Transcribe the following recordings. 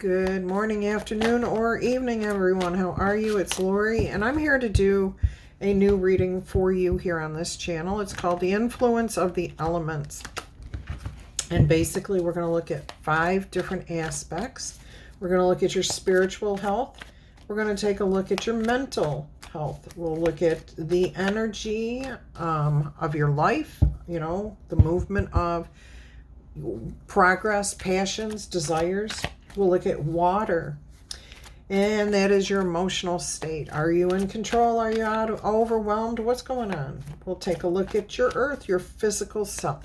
Good morning, afternoon, or evening, everyone. How are you? It's Laurie, and I'm here to do a new reading for you here on this channel. It's called The Influence of the Elements. And basically, we're going to look at 5 different aspects. We're going to look at your spiritual health. We're going to take a look at your mental health. We'll look at the energy of your life, the movement of progress, passions, desires. We'll look at water, and that is your emotional state. Are you in control? Are you overwhelmed? What's going on? We'll take a look at your earth, your physical self.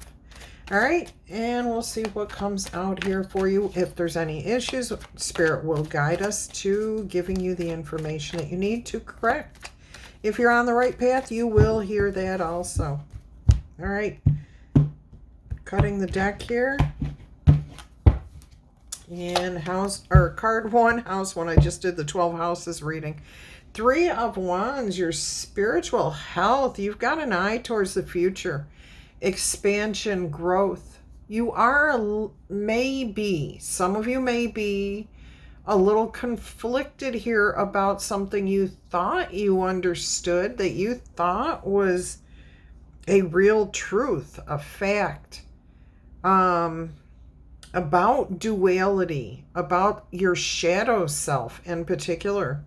All right, and we'll see what comes out here for you. If there's any issues, Spirit will guide us to giving you the information that you need to correct. If you're on the right path, you will hear that also. All right, cutting the deck here. And card 1, house 1. I just did the 12 houses reading. 3 of Wands, your spiritual health. You've got an eye towards the future. Expansion, growth. You are some of you may be a little conflicted here about something you thought you understood, that you thought was a real truth, a fact. About duality, about your shadow self in particular.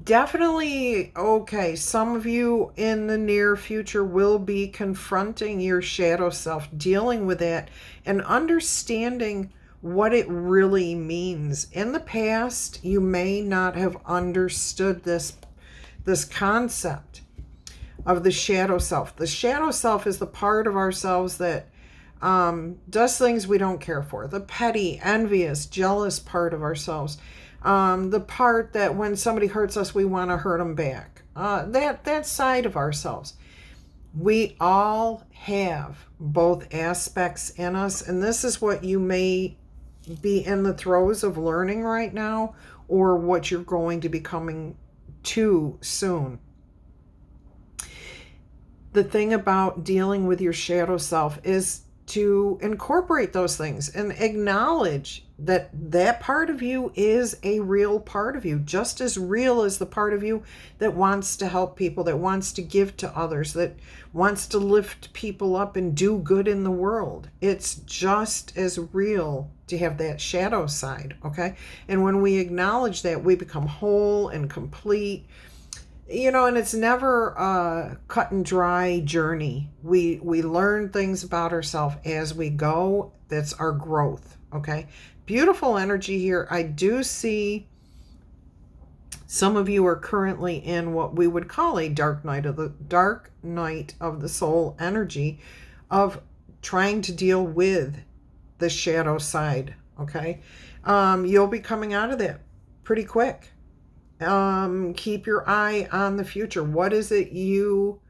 Definitely, okay, some of you in the near future will be confronting your shadow self, dealing with that, and understanding what it really means. In the past, you may not have understood this concept of the shadow self. The shadow self is the part of ourselves that does things we don't care for. The petty, envious, jealous part of ourselves. The part that when somebody hurts us, we want to hurt them back. That side of ourselves. We all have both aspects in us, and this is what you may be in the throes of learning right now, or what you're going to be coming to soon. The thing about dealing with your shadow self is to incorporate those things and acknowledge that that part of you is a real part of you, just as real as the part of you that wants to help people, that wants to give to others, that wants to lift people up and do good in the world. It's just as real to have that shadow side, okay? And when we acknowledge that, we become whole and complete. And it's never a cut and dry journey. We learn things about ourselves as we go. That's our growth, okay? Beautiful energy here. I do see some of you are currently in what we would call a dark night of the soul energy of trying to deal with the shadow side, okay? You'll be coming out of that pretty quick. Keep your eye on the future. What is it you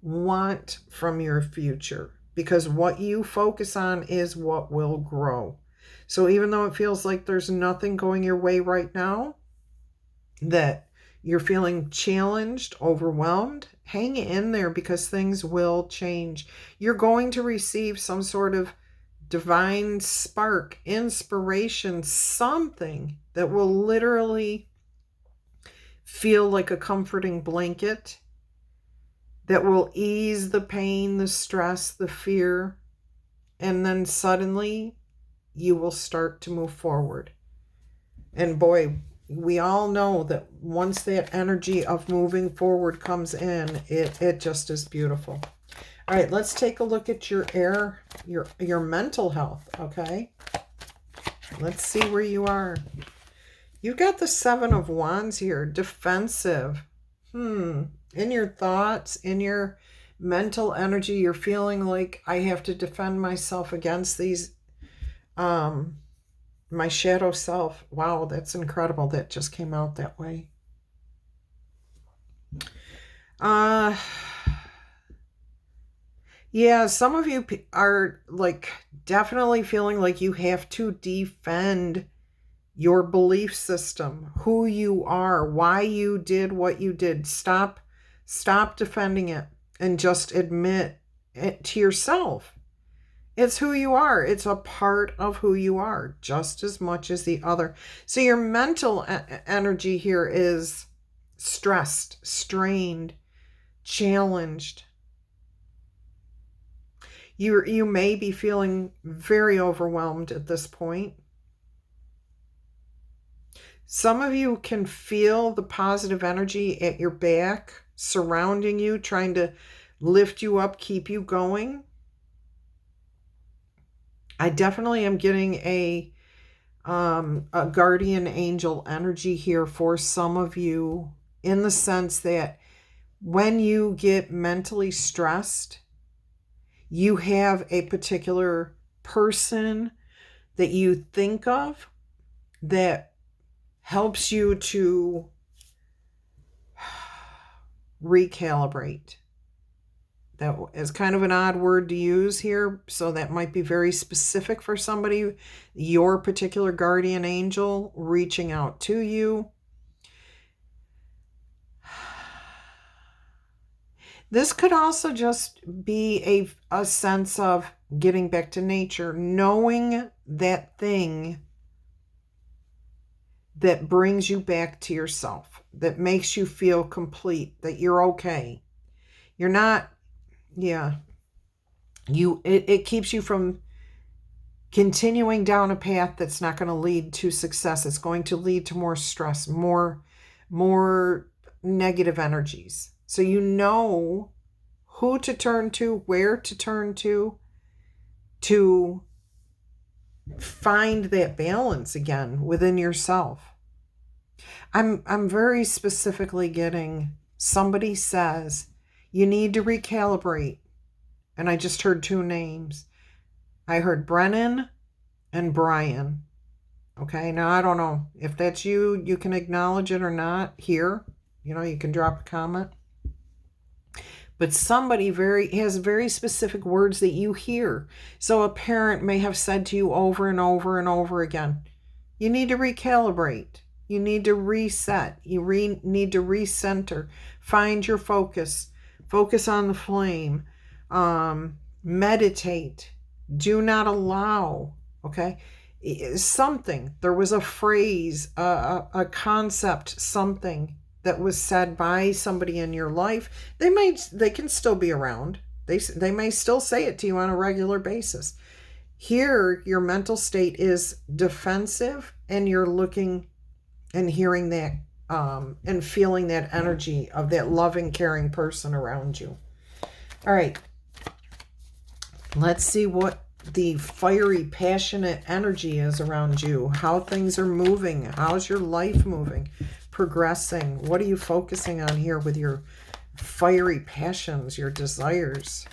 want from your future? Because what you focus on is what will grow. So even though it feels like there's nothing going your way right now, that you're feeling challenged, overwhelmed, hang in there, because things will change. You're going to receive some sort of divine spark, inspiration, something that will literally feel like a comforting blanket, that will ease the pain, the stress, the fear, and then suddenly you will start to move forward. And boy, we all know that once that energy of moving forward comes in, it just is beautiful. All right, let's take a look at your mental health, okay? Let's see where you are. You've got the 7 of Wands here, defensive. In your thoughts, in your mental energy, you're feeling like, I have to defend myself against these, my shadow self. Wow, that's incredible. That just came out that way. Yeah, some of you are like definitely feeling like you have to defend your belief system, who you are, why you did what you did. Stop defending it and just admit it to yourself It's who you are. It's a part of who you are, just as much as the other. So your mental energy here is stressed, strained, challenged. You may be feeling very overwhelmed at this point. Some of you can feel the positive energy at your back, surrounding you, trying to lift you up, keep you going. I definitely am getting a guardian angel energy here for some of you, in the sense that when you get mentally stressed, you have a particular person that you think of that helps you to recalibrate. That is kind of an odd word to use here, so that might be very specific for somebody, your particular guardian angel reaching out to you. This could also just be a sense of getting back to nature, knowing that thing that brings you back to yourself, that makes you feel complete, that you're okay. You're not, it keeps you from continuing down a path that's not going to lead to success. It's going to lead to more stress, more negative energies. So you know who to turn to, where to turn to find that balance again within yourself. I'm very specifically getting, somebody says you need to recalibrate. And I just heard two names. I heard Brennan and Brian. Okay, now I don't know if that's you. You can acknowledge it or not here. You can drop a comment. But somebody has very specific words that you hear. So a parent may have said to you over and over and over again, you need to recalibrate. You need to reset. You need to recenter. Find your focus. Focus on the flame. Meditate. Do not allow. Okay? Something. There was a phrase, a concept, something that was said by somebody in your life. They can still be around. They may still say it to you on a regular basis. Here, your mental state is defensive, and you're looking and hearing that and feeling that energy of that loving, caring person around you. All right. Let's see what the fiery, passionate energy is around you. How things are moving. How's your life moving? Progressing. What are you focusing on here with your fiery passions, your desires?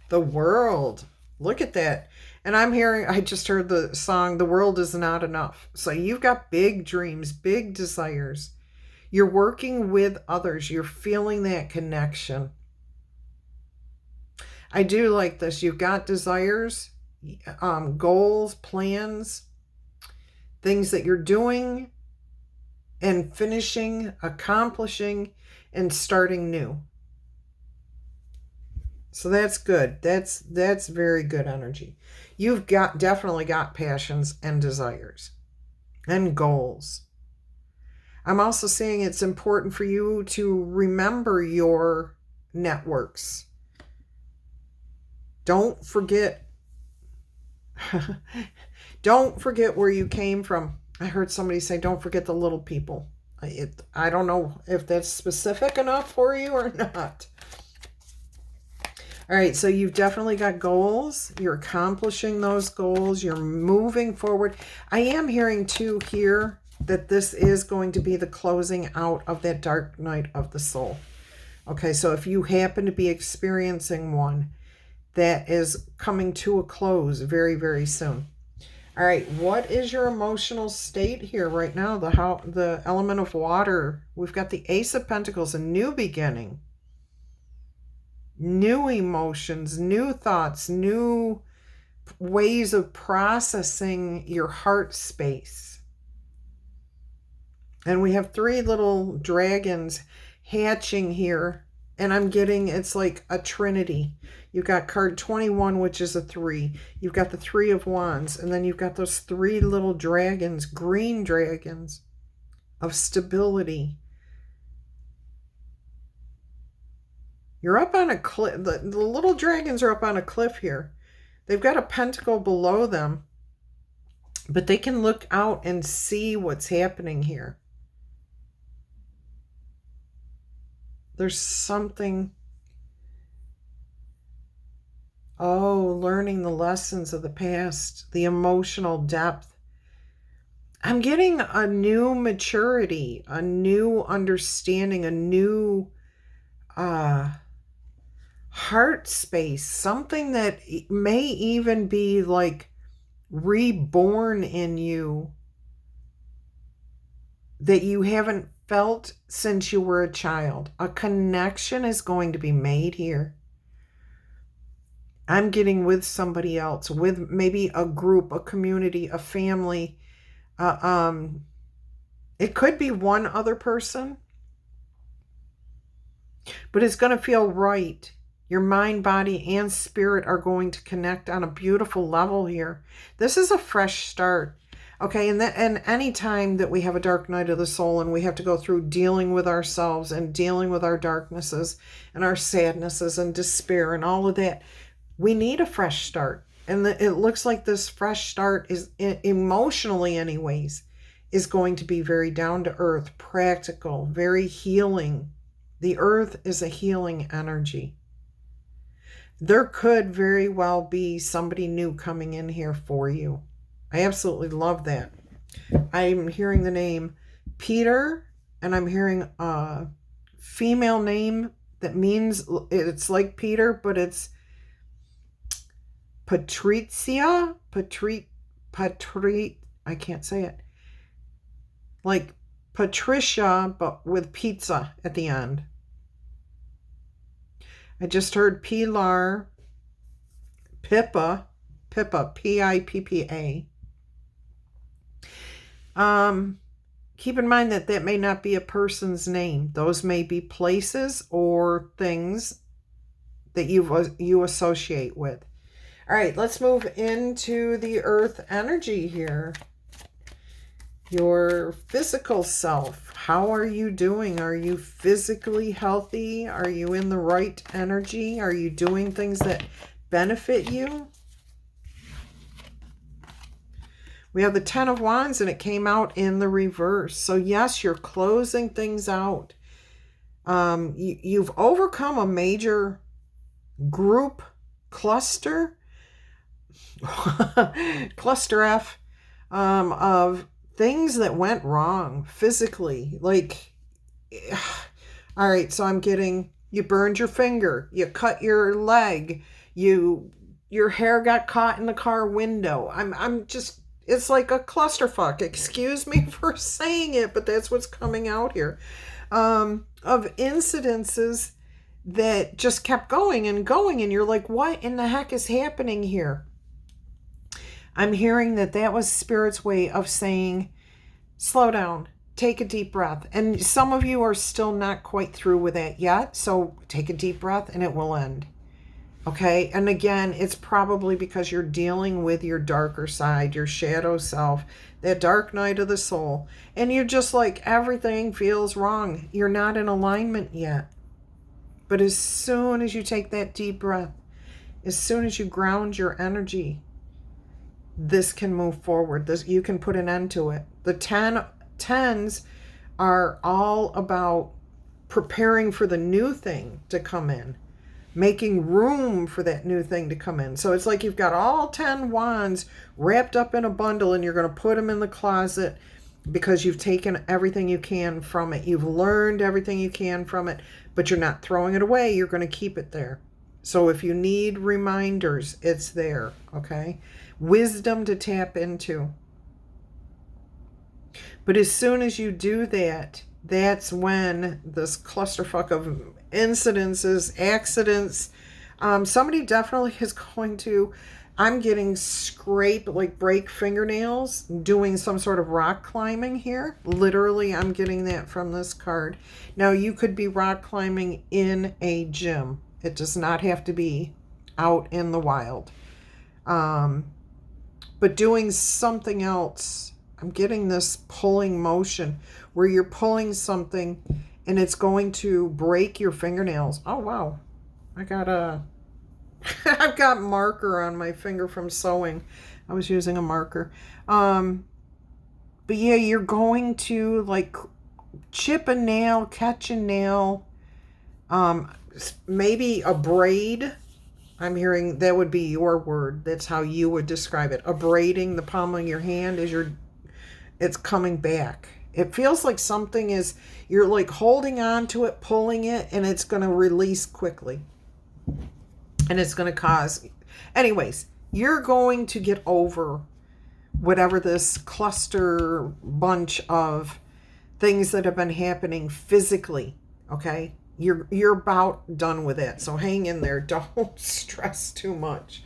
The world. Look at that. And I just heard the song, The World Is Not Enough. So you've got big dreams, big desires. You're working with others. You're feeling that connection. I do like this. You've got desires, goals, plans, things that you're doing and finishing, accomplishing, and starting new. So that's good. That's very good energy. You've definitely got passions and desires and goals. I'm also saying it's important for you to remember your networks. Don't forget. Don't forget where you came from. I heard somebody say, don't forget the little people. I don't know if that's specific enough for you or not. All right, so you've definitely got goals. You're accomplishing those goals. You're moving forward. I am hearing too here that this is going to be the closing out of that dark night of the soul. Okay, so if you happen to be experiencing one, that is coming to a close very, very soon. All right, what is your emotional state here right now? The element of water. We've got the Ace of Pentacles, a new beginning. New emotions, new thoughts, new ways of processing your heart space. And we have 3 little dragons hatching here And I'm getting, it's like a trinity. You've got card 21, which is a 3. You've got the 3 of Wands. And then you've got those 3 little dragons, green dragons of stability. You're up on a cliff. The little dragons are up on a cliff here. They've got a pentacle below them, but they can look out and see what's happening here. There's something. Oh, learning the lessons of the past, the emotional depth. I'm getting a new maturity, a new understanding, a new heart space, something that may even be like reborn in you that you haven't felt since you were a child. A connection is going to be made here. I'm getting with somebody else, with maybe a group, a community, a family. It could be one other person, but it's going to feel right. Your mind, body, and spirit are going to connect on a beautiful level here. This is a fresh start. Okay, and any time that we have a dark night of the soul and we have to go through dealing with ourselves and dealing with our darknesses and our sadnesses and despair and all of that, we need a fresh start. And it looks like this fresh start is, emotionally anyways, is going to be very down to earth, practical, very healing. The earth is a healing energy. There could very well be somebody new coming in here for you. I absolutely love that. I'm hearing the name Peter, and I'm hearing a female name that means it's like Peter, but it's Patrizia, I can't say it. Like Patricia, but with pizza at the end. I just heard Pilar, Pippa, Pippa. Keep in mind that may not be a person's name. Those may be places or things that you associate with. All right, let's move into the earth energy here. Your physical self. How are you doing? Are you physically healthy? Are you in the right energy? Are you doing things that benefit you? We have the 10 of Wands, and it came out in the reverse. So yes, you're closing things out. You've overcome a major group cluster, cluster F, of things that went wrong physically. Like, all right, so I'm getting, you burned your finger, you cut your leg, your hair got caught in the car window. I'm just, it's like a clusterfuck. Excuse me for saying it, but that's what's coming out here. Of incidences that just kept going, and you're like, what in the heck is happening here? I'm hearing that was Spirit's way of saying, slow down, take a deep breath. And some of you are still not quite through with that yet, so take a deep breath and it will end. Okay, and again, it's probably because you're dealing with your darker side, your shadow self, that dark night of the soul, and you're just like, everything feels wrong. You're not in alignment yet. But as soon as you take that deep breath, as soon as you ground your energy, this can move forward. You can put an end to it. The 10s are all about preparing for the new thing to come in, making room for that new thing to come in. So it's like you've got all 10 wands wrapped up in a bundle, and you're going to put them in the closet because you've taken everything you can from it. You've learned everything you can from it, but you're not throwing it away. You're going to keep it there. So if you need reminders, it's there, okay? Wisdom to tap into. But as soon as you do that, that's when this clusterfuck of incidences, accidents, somebody definitely is going to I'm getting scrape, like break fingernails, doing some sort of rock climbing here. Literally, I'm getting that from this card. Now, you could be rock climbing in a gym. It does not have to be out in the wild. But doing something else, I'm getting this pulling motion where you're pulling something and it's going to break your fingernails. Oh, wow. I've got marker on my finger from sewing. I was using a marker. But yeah, you're going to like chip a nail, catch a nail, maybe a braid. I'm hearing that would be your word. That's how you would describe it. Abrading the palm of your hand as it's coming back. It feels like something is, you're like holding on to it, pulling it, and it's going to release quickly. And it's going to cause, anyways, you're going to get over whatever this cluster bunch of things that have been happening physically, okay? You're about done with it. So hang in there. Don't stress too much.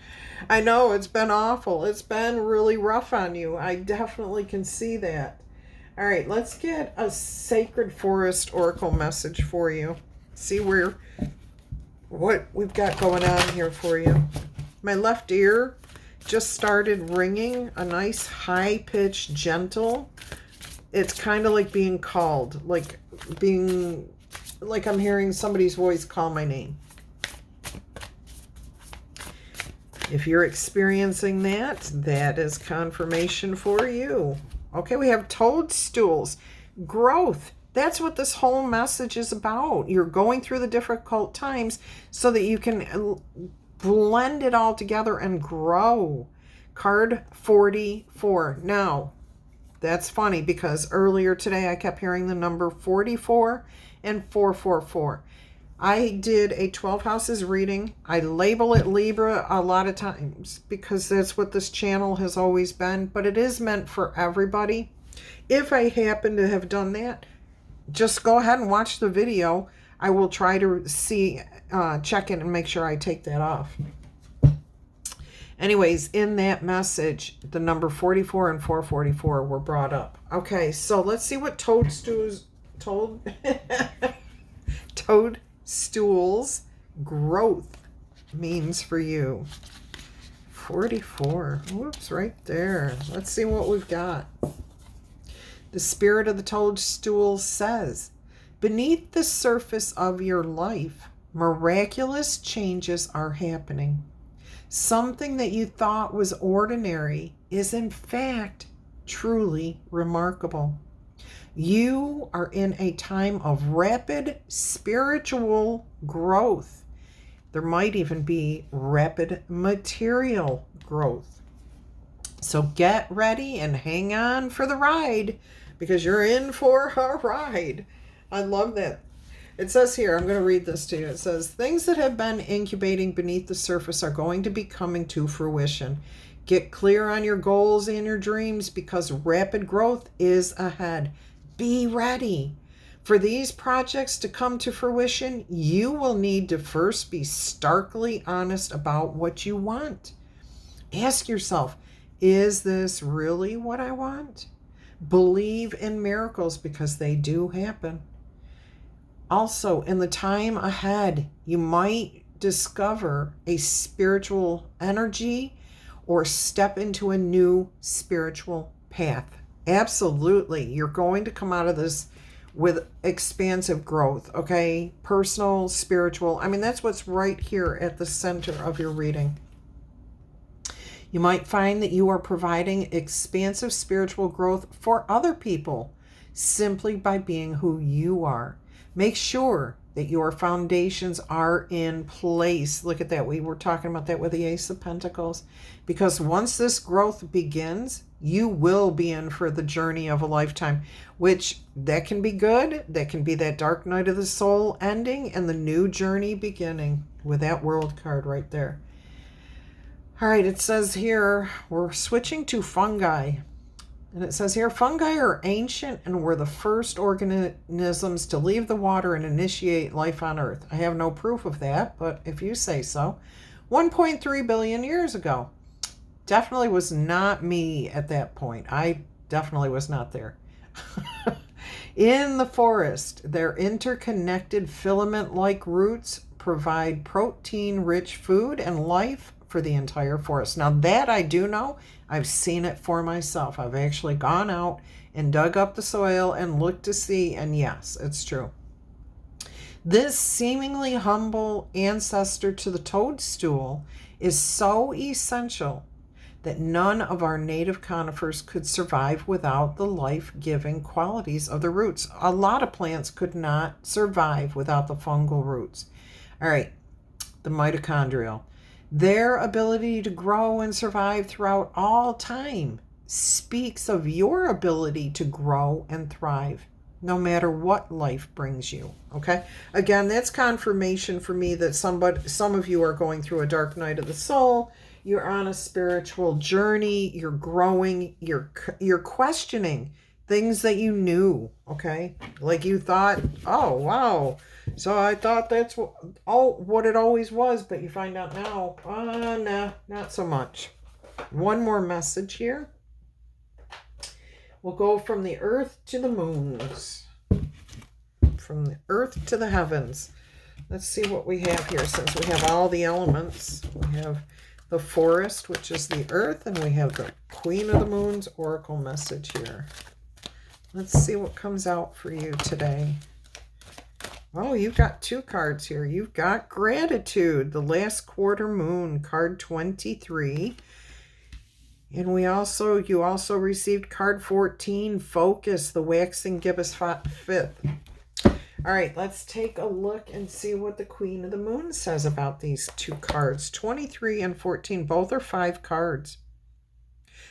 I know it's been awful. It's been really rough on you. I definitely can see that. All right, let's get a Sacred Forest Oracle message for you. See what we've got going on here for you. My left ear just started ringing, a nice high-pitched, gentle. It's kind of like being called, like I'm hearing somebody's voice call my name. If you're experiencing that, that is confirmation for you. Okay, we have toadstools, growth. That's what this whole message is about. You're going through the difficult times so that you can blend it all together and grow. Card 44. Now, that's funny because earlier today I kept hearing the number 44 and 444. I did a 12 houses reading. I label it Libra a lot of times because that's what this channel has always been, but it is meant for everybody. If I happen to have done that, just go ahead and watch the video. I will try to check in and make sure I take that off. Anyways, in that message, the number 44 and 444 were brought up. Okay, so let's see what toadstools growth means for you. 44. Whoops, right there. Let's see what we've got. The spirit of the toadstool says, beneath the surface of your life, miraculous changes are happening. Something that you thought was ordinary is in fact truly remarkable. You are in a time of rapid spiritual growth. There might even be rapid material growth. So get ready and hang on for the ride because you're in for a ride. I love that. It says here, I'm going to read this to you. It says, things that have been incubating beneath the surface are going to be coming to fruition. Get clear on your goals and your dreams because rapid growth is ahead. Be ready. For these projects to come to fruition, you will need to first be starkly honest about what you want. Ask yourself, is this really what I want? Believe in miracles because they do happen. Also, in the time ahead, you might discover a spiritual energy or step into a new spiritual path. Absolutely. You're going to come out of this with expansive growth, okay? Personal, spiritual. I mean, that's what's right here at the center of your reading. You might find that you are providing expansive spiritual growth for other people simply by being who you are. Make sure that your foundations are in place. Look at that. We were talking about that with the Ace of Pentacles. Because once this growth begins, you will be in for the journey of a lifetime, which that can be good. That can be that dark night of the soul ending and the new journey beginning with that World card right there. All right, it says here, we're switching to fungi. And it says here, fungi are ancient and were the first organisms to leave the water and initiate life on Earth. I have no proof of that, but if you say so. 1.3 billion years ago. Definitely was not me at that point. I definitely was not there. In the forest, their interconnected filament-like roots provide protein-rich food and life for the entire forest. Now that I do know, I've seen it for myself. I've actually gone out and dug up the soil and looked to see, and yes, it's true. This seemingly humble ancestor to the toadstool is so essential that none of our native conifers could survive without the life-giving qualities of the roots. A lot of plants could not survive without the fungal roots. All right, the mitochondrial. Their ability to grow and survive throughout all time speaks of your ability to grow and thrive no matter what life brings you. Okay, again, that's confirmation for me that some of you are going through a dark night of the soul. You're on a spiritual journey. You're growing. You're questioning things that you knew. Okay, like you thought, oh wow, so I thought that's what it always was, but you find out now, nah, not so much. One more message here. We'll go from the earth to the moons, from the earth to the heavens. Let's see what we have here, since we have all the elements. We have the forest, which is the earth, and we have the Queen of the Moon's oracle message here. Let's see what comes out for you today. Oh, you've got two cards here. You've got gratitude, the last quarter moon, card 23. And you also received card 14, focus, the waxing gibbous fifth. All right, let's take a look and see what the Queen of the Moon says about these two cards. 23 and 14, both are 5 cards.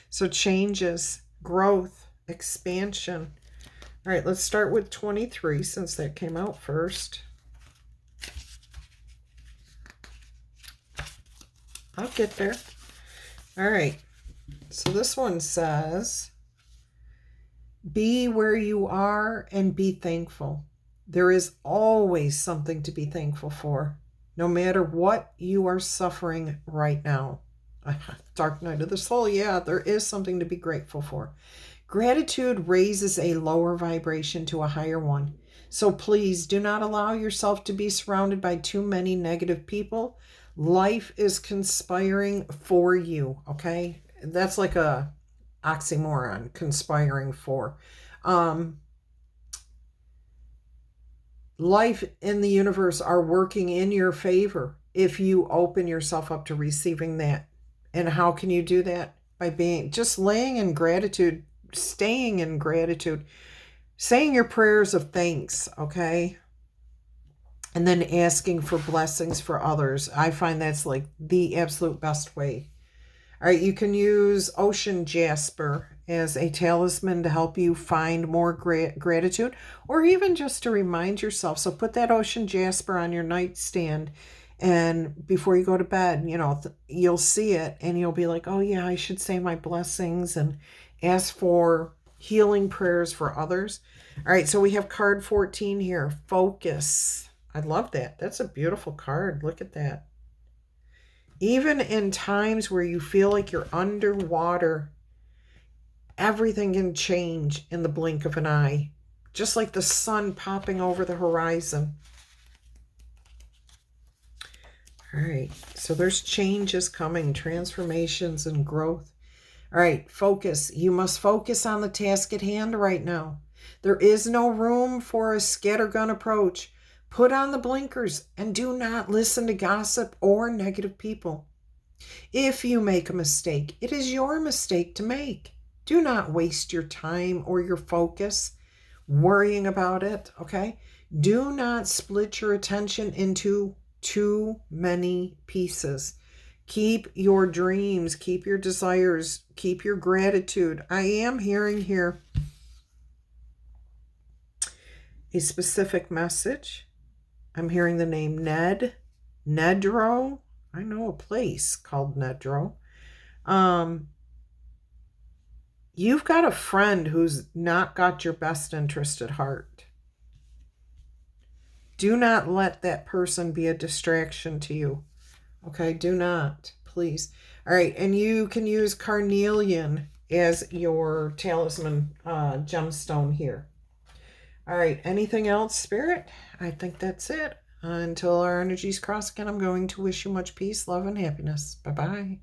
So changes, growth, expansion. All right, let's start with 23 since that came out first. I'll get there. All right. So this one says, be where you are and be thankful. There is always something to be thankful for, no matter what you are suffering right now. Dark night of the soul, yeah, there is something to be grateful for. Gratitude raises a lower vibration to a higher one. So please do not allow yourself to be surrounded by too many negative people. Life is conspiring for you, okay? That's like a oxymoron, conspiring for. Life in the universe are working in your favor if you open yourself up to receiving that. And how can you do that? By just laying in gratitude, staying in gratitude, saying your prayers of thanks, okay? And then asking for blessings for others. I find that's like the absolute best way. All right, you can use ocean jasper as a talisman to help you find more gratitude, or even just to remind yourself. So put that ocean jasper on your nightstand, and before you go to bed, you'll see it and you'll be like, oh yeah, I should say my blessings and ask for healing prayers for others. All right, so we have card 14 here, focus. I love that. That's a beautiful card. Look at that. Even in times where you feel like you're underwater, everything can change in the blink of an eye, just like the sun popping over the horizon. All right, so there's changes coming, transformations and growth. All right, focus. You must focus on the task at hand right now. There is no room for a scattergun approach. Put on the blinkers and do not listen to gossip or negative people. If you make a mistake, it is your mistake to make. Do not waste your time or your focus worrying about it, okay? Do not split your attention into too many pieces. Keep your dreams, keep your desires, keep your gratitude. I am hearing here a specific message. I'm hearing the name Nedro. I know a place called Nedro. You've got a friend who's not got your best interest at heart. Do not let that person be a distraction to you. Okay, do not, please. All right, and you can use carnelian as your talisman gemstone here. All right, anything else, Spirit? I think that's it. Until our energies cross again, I'm going to wish you much peace, love, and happiness. Bye-bye.